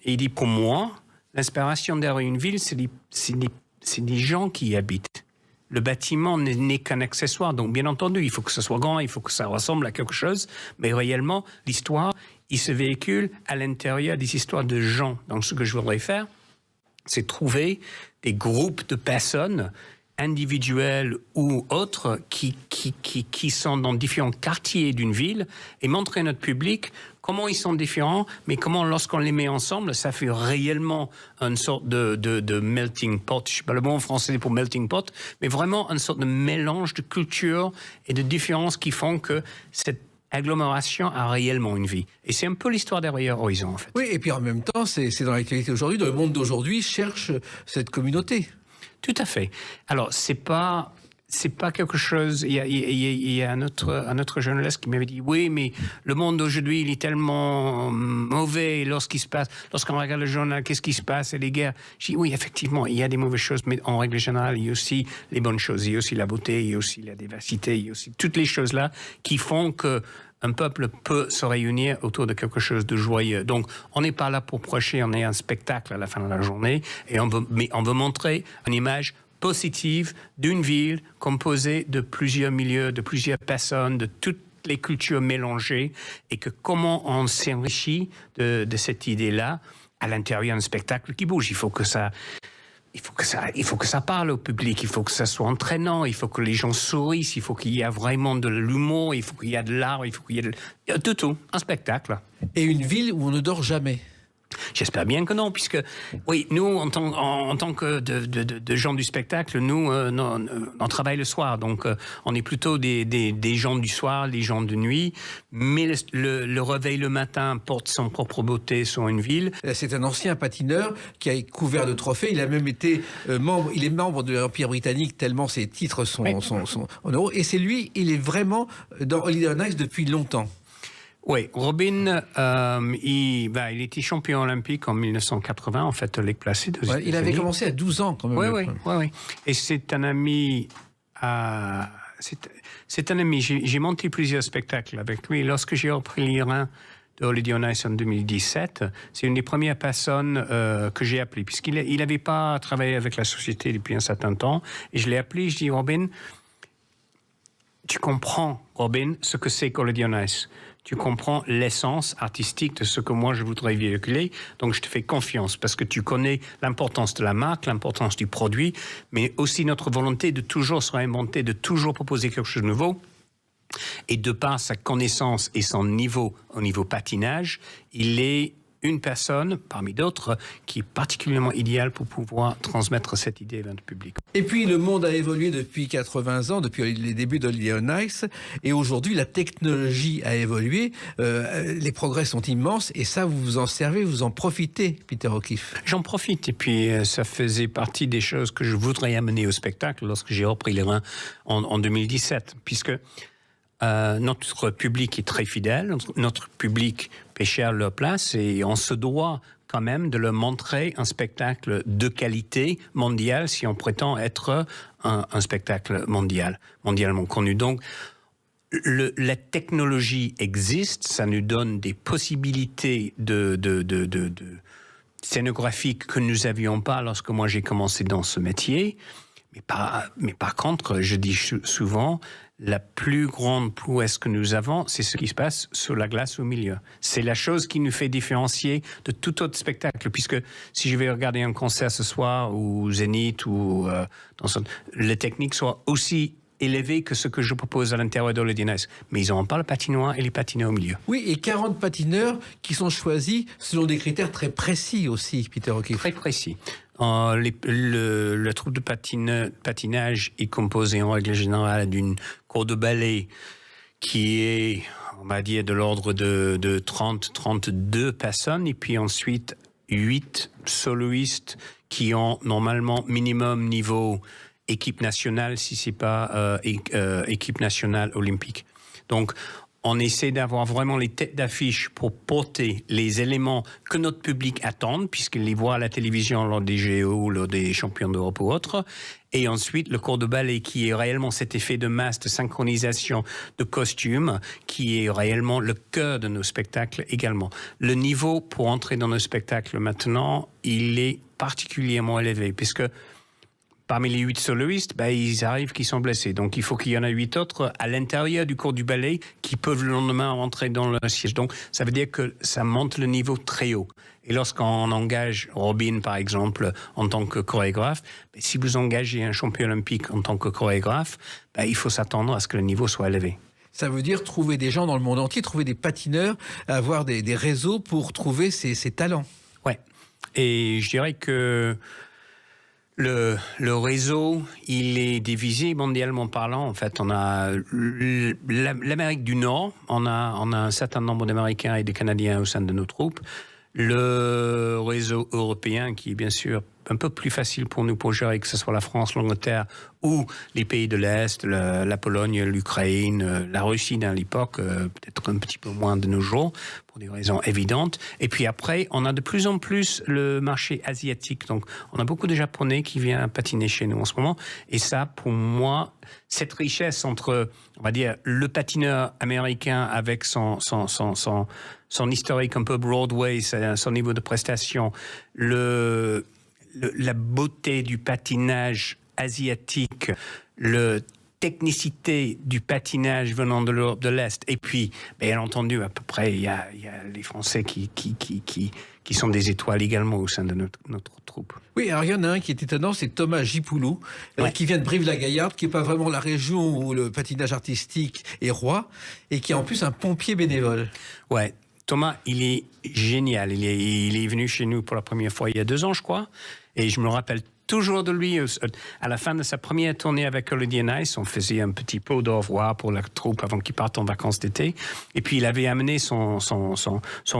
Et il dit, pour moi, l'inspiration derrière une ville, c'est des gens qui y habitent. Le bâtiment n'est qu'un accessoire. Donc, bien entendu, il faut que ce soit grand, il faut que ça ressemble à quelque chose. Mais réellement, l'histoire, il se véhicule à l'intérieur des histoires de gens. Donc, ce que je voudrais faire, c'est trouver des groupes de personnes individuels ou autres qui sont dans différents quartiers d'une ville et montrer à notre public comment ils sont différents, mais comment lorsqu'on les met ensemble, ça fait réellement une sorte de melting pot. Je ne sais pas le mot en français pour melting pot, mais vraiment une sorte de mélange de cultures et de différences qui font que cette agglomération a réellement une vie. Et c'est un peu l'histoire derrière Horizon, en fait. Oui, et puis en même temps, c'est dans l'actualité aujourd'hui. Le monde d'aujourd'hui cherche cette communauté. Tout à fait. Alors, c'est pas quelque chose. Il y a un autre journaliste qui m'avait dit, oui, mais le monde d'aujourd'hui, il est tellement mauvais lorsqu'on regarde le journal, qu'est-ce qui se passe et les guerres. Je dis, oui, effectivement, il y a des mauvaises choses, mais en règle générale, il y a aussi les bonnes choses, il y a aussi la beauté, il y a aussi la diversité, il y a aussi toutes les choses là qui font que un peuple peut se réunir autour de quelque chose de joyeux. Donc, on n'est pas là pour prêcher, on est un spectacle à la fin de la journée, mais on veut montrer une image positive d'une ville composée de plusieurs milieux, de plusieurs personnes, de toutes les cultures mélangées, et que comment on s'enrichit de cette idée-là à l'intérieur d'un spectacle qui bouge. Il faut que ça parle au public, il faut que ça soit entraînant, il faut que les gens sourissent, il faut qu'il y ait vraiment de l'humour, il faut qu'il y ait de l'art, il faut qu'il y ait de tout, un spectacle. Et une ville où on ne dort jamais. J'espère bien que non, puisque, oui, nous, en tant que de gens du spectacle, nous, on travaille le soir, donc on est plutôt des gens du soir, des gens de nuit, mais le réveil le matin porte son propre beauté sur une ville. C'est un ancien patineur qui a couvert de trophées, il a même été membre de l'Empire britannique, tellement ses titres sont en euros, et c'est lui, il est vraiment dans Holiday on Ice depuis longtemps. Oui, Robin, il était champion olympique en 1980, en fait, Lake Placid. Ouais, il avait commencé à 12 ans, quand même. Oui. Et c'est un ami... c'est un ami. J'ai monté plusieurs spectacles avec lui. Lorsque j'ai repris l'Iran de Holiday on Ice en 2017, c'est une des premières personnes que j'ai appelées, puisqu'il n'avait pas travaillé avec la société depuis un certain temps. Et je l'ai appelé, je dis, Robin, tu comprends, Robin, ce que c'est qu'Holiday on Ice. Tu comprends l'essence artistique de ce que moi je voudrais véhiculer, donc je te fais confiance parce que tu connais l'importance de la marque, l'importance du produit, mais aussi notre volonté de toujours se réinventer, de toujours proposer quelque chose de nouveau. Et de par sa connaissance et son niveau au niveau patinage, il est une personne, parmi d'autres, qui est particulièrement idéale pour pouvoir transmettre cette idée vers le public. Et puis, le monde a évolué depuis 80 ans, depuis les débuts d'Holiday on Ice, et aujourd'hui, la technologie a évolué, les progrès sont immenses, et ça, vous vous en servez, vous en profitez, Peter O'Keefe. J'en profite, et puis ça faisait partie des choses que je voudrais amener au spectacle lorsque j'ai repris les reins en 2017, puisque notre public est très fidèle, notre public paie cher leur place et on se doit quand même de leur montrer un spectacle de qualité mondiale si on prétend être un spectacle mondialement connu. Donc, la technologie existe, ça nous donne des possibilités de scénographiques que nous n'avions pas lorsque moi j'ai commencé dans ce métier. Mais par contre, je dis souvent, la plus grande prouesse que nous avons, c'est ce qui se passe sur la glace au milieu. C'est la chose qui nous fait différencier de tout autre spectacle, puisque si je vais regarder un concert ce soir, ou Zénith, ou les techniques soient aussi élevées que ce que je propose à l'intérieur de Holiday on Ice. Mais ils n'auront pas le patinoire et les patineurs au milieu. Oui, et 40 patineurs qui sont choisis selon des critères très précis aussi, Peter O'Keefe. Très précis. Le troupe de patinage est composé en règle générale d'une cour de ballet qui est, on va dire, de l'ordre de 30-32 personnes, et puis ensuite 8 soloistes qui ont normalement minimum niveau équipe nationale, si ce n'est pas équipe nationale olympique. Donc, on essaie d'avoir vraiment les têtes d'affiche pour porter les éléments que notre public attend, puisqu'il les voit à la télévision lors des JO, lors des champions d'Europe ou autres. Et ensuite, le corps de ballet qui est réellement cet effet de masse, de synchronisation, de costume, qui est réellement le cœur de nos spectacles également. Le niveau pour entrer dans nos spectacles maintenant, il est particulièrement élevé, puisque parmi les 8 soloistes, ils arrivent qui sont blessés. Donc, il faut qu'il y en ait 8 autres à l'intérieur du corps du ballet qui peuvent le lendemain rentrer dans le siège. Donc, ça veut dire que ça monte le niveau très haut. Et lorsqu'on engage Robin, par exemple, en tant que chorégraphe, si vous engagez un champion olympique en tant que chorégraphe, il faut s'attendre à ce que le niveau soit élevé. Ça veut dire trouver des gens dans le monde entier, trouver des patineurs, avoir des réseaux pour trouver ces talents. Ouais. Et je dirais que le réseau, il est divisé mondialement parlant. En fait, on a l'Amérique du Nord, on a un certain nombre d'Américains et de Canadiens au sein de nos troupes. Le réseau européen, qui est bien sûr un peu plus facile pour nous pour gérer, que ce soit la France, l'Angleterre ou les pays de l'Est, la Pologne, l'Ukraine, la Russie dans l'époque, peut-être un petit peu moins de nos jours, pour des raisons évidentes. Et puis après, on a de plus en plus le marché asiatique. Donc, on a beaucoup de Japonais qui viennent patiner chez nous en ce moment. Et ça, pour moi, cette richesse entre, on va dire, le patineur américain avec son historique un peu Broadway, son niveau de prestation, la beauté du patinage asiatique, la technicité du patinage venant de l'Est. Et puis, bien entendu, à peu près, il y a les Français qui sont des étoiles également au sein de notre troupe. Oui, alors il y en a un qui est étonnant, c'est Thomas Gipoulou, qui vient de Brive-la-Gaillarde, qui n'est pas vraiment la région où le patinage artistique est roi, et qui est en plus un pompier bénévole. Ouais. Thomas, il est génial. Il est venu chez nous pour la première fois il y a 2 ans, je crois. Et je me rappelle toujours de lui. À la fin de sa première tournée avec Holiday on Ice, on faisait un petit pot d'au revoir pour la troupe avant qu'ils partent en vacances d'été. Et puis, il avait amené son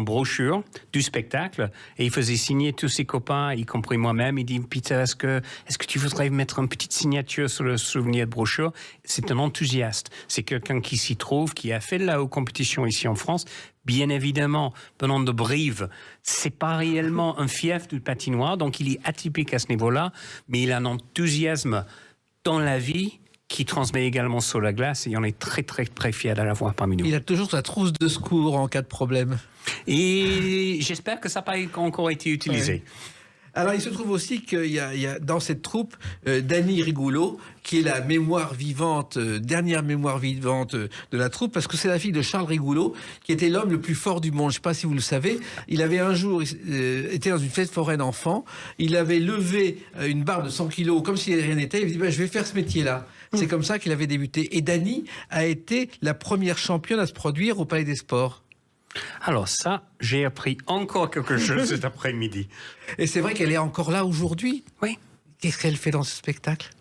brochure du spectacle et il faisait signer tous ses copains, y compris moi-même. Il dit, Peter, est-ce que tu voudrais mettre une petite signature sur le souvenir de brochure? C'est un enthousiaste. C'est quelqu'un qui s'y trouve, qui a fait de la haute compétition ici en France. Bien évidemment, venant de Brive, c'est pas réellement un fief du patinoire, donc il est atypique à ce niveau-là, mais il a un enthousiasme dans la vie qui transmet également sur la glace, et on est très, très, très fiers de l'avoir parmi nous. Il a toujours sa trousse de secours en cas de problème. Et j'espère que ça n'a pas encore été utilisé. Ouais. Alors, il se trouve aussi qu'il y a dans cette troupe Dany Rigoulot, qui est la dernière mémoire vivante de la troupe, parce que c'est la fille de Charles Rigoulot, qui était l'homme le plus fort du monde. Je ne sais pas si vous le savez. Il avait un jour été dans une fête foraine d'enfants. Il avait levé une barre de 100 kilos comme si rien n'était. Il dit, je vais faire ce métier-là. C'est comme ça qu'il avait débuté. Et Dany a été la première championne à se produire au Palais des Sports. Alors ça, j'ai appris encore quelque chose cet après-midi. Et c'est vrai qu'elle est encore là aujourd'hui. Oui. Qu'est-ce qu'elle fait dans ce spectacle?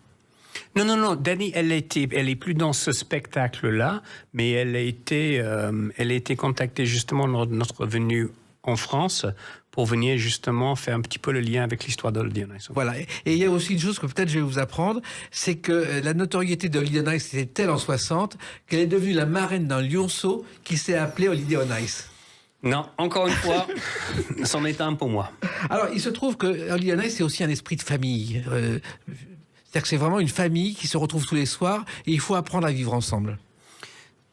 Non. Dany, elle est plus dans ce spectacle-là, mais elle a été contactée justement lors de notre venue en France pour venir justement faire un petit peu le lien avec l'histoire d'Holiday on Ice. Voilà. Et il y a aussi une chose que peut-être je vais vous apprendre, c'est que la notoriété d'Holiday on Ice était telle en 60 qu'elle est devenue la marraine d'un lionceau qui s'est appelé Holiday on Ice. Non, encore une fois, c'en est un pour moi. Alors, il se trouve que Holiday on Ice, c'est aussi un esprit de famille. C'est-à-dire que c'est vraiment une famille qui se retrouve tous les soirs et il faut apprendre à vivre ensemble.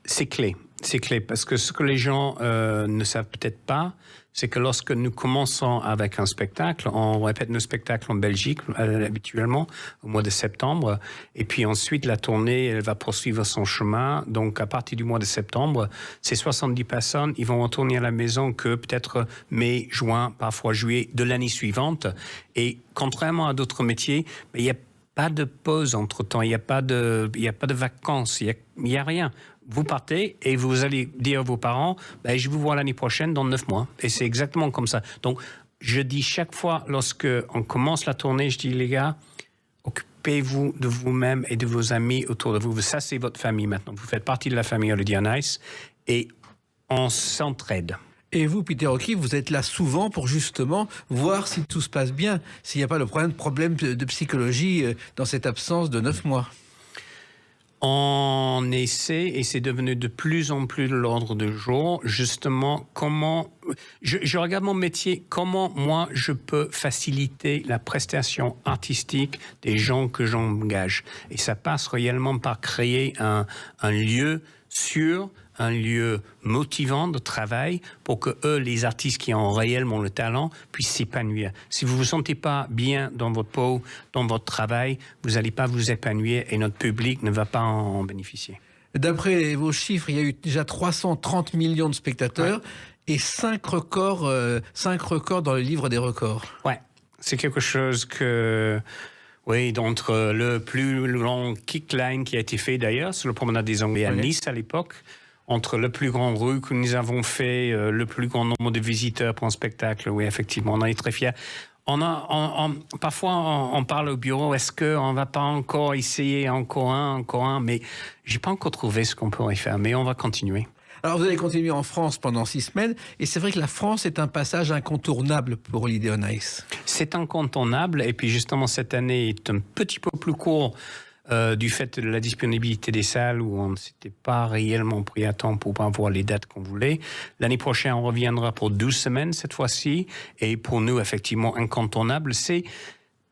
C'est clé, parce que ce que les gens ne savent peut-être pas, c'est que lorsque nous commençons avec un spectacle, on répète nos spectacles en Belgique habituellement au mois de septembre, et puis ensuite la tournée, elle va poursuivre son chemin. Donc à partir du mois de septembre, ces 70 personnes, ils vont retourner à la maison que peut-être mai, juin, parfois juillet de l'année suivante. Et contrairement à d'autres métiers, il n'y a pas de pause entre-temps, il n'y a pas de vacances, il n'y a rien. Vous partez et vous allez dire à vos parents, je vous vois l'année prochaine dans 9 mois. Et c'est exactement comme ça. Donc, je dis chaque fois, lorsque on commence la tournée, je dis, les gars, occupez-vous de vous-même et de vos amis autour de vous. Ça, c'est votre famille maintenant. Vous faites partie de la famille Holiday on Ice et on s'entraide. Et vous, Peter Hockey, vous êtes là souvent pour justement voir si tout se passe bien, s'il n'y a pas le problème de psychologie dans cette absence de 9 mois. On essaie, et c'est devenu de plus en plus de l'ordre du jour, justement, comment... Je regarde mon métier, comment moi je peux faciliter la prestation artistique des gens que j'engage. Et ça passe réellement par créer un lieu sûr, un lieu motivant de travail pour que eux, les artistes qui ont réellement le talent, puissent s'épanouir. Si vous ne vous sentez pas bien dans votre peau, dans votre travail, vous n'allez pas vous épanouir et notre public ne va pas en bénéficier. D'après vos chiffres, il y a eu déjà 330 millions de spectateurs et 5 records dans le livre des records. Ouais, c'est quelque chose que... Oui, d'entre le plus long kickline qui a été fait d'ailleurs sur le promenade des Anglais à Nice à l'époque, entre le plus grand rue que nous avons fait, le plus grand nombre de visiteurs pour un spectacle, oui, effectivement, on en est très fiers. Parfois, on parle au bureau, est-ce qu'on ne va pas encore essayer encore un, mais je n'ai pas encore trouvé ce qu'on pourrait faire, mais on va continuer. Alors, vous allez continuer en France pendant 6 semaines, et c'est vrai que la France est un passage incontournable pour Holiday on Ice. C'est incontournable, et puis justement, cette année est un petit peu plus court du fait de la disponibilité des salles où on ne s'était pas réellement pris à temps pour avoir les dates qu'on voulait. L'année prochaine, on reviendra pour 12 semaines cette fois-ci, et pour nous, effectivement, incontournable, c'est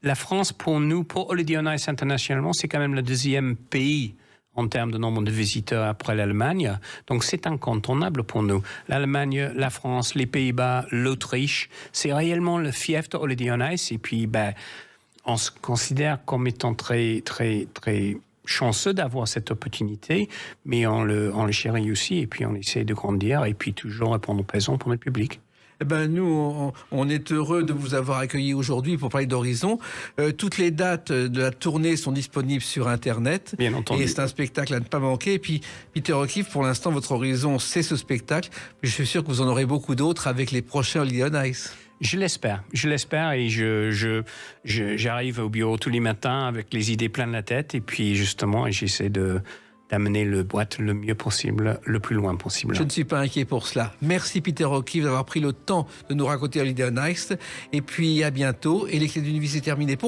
la France, pour nous, pour Holiday on Ice internationalement, c'est quand même le 2e pays en termes de nombre de visiteurs après l'Allemagne. Donc, c'est incontournable pour nous. L'Allemagne, la France, les Pays-Bas, l'Autriche, c'est réellement le fief de Holiday on Ice. Et puis, on se considère comme étant très, très, très chanceux d'avoir cette opportunité, mais on le chérit aussi. Et puis, on essaie de grandir et puis toujours répondre présent pour notre public. Eh ben, nous, on est heureux de vous avoir accueilli aujourd'hui pour parler d'Horizon. Toutes les dates de la tournée sont disponibles sur Internet. Bien entendu. Et c'est un spectacle à ne pas manquer. Et puis, Peter O'Keefe, pour l'instant, votre Horizon, c'est ce spectacle. Mais je suis sûr que vous en aurez beaucoup d'autres avec les prochains Holiday on Ice. Je l'espère et j'arrive au bureau tous les matins avec les idées plein de la tête et puis justement, j'essaie d'amener le boîte le mieux possible, le plus loin possible. Je ne suis pas inquiet pour cela. Merci Peter O'Keefe d'avoir pris le temps de nous raconter Holiday on Ice. Et puis à bientôt. Et les clés d'une vie, c'est terminé pour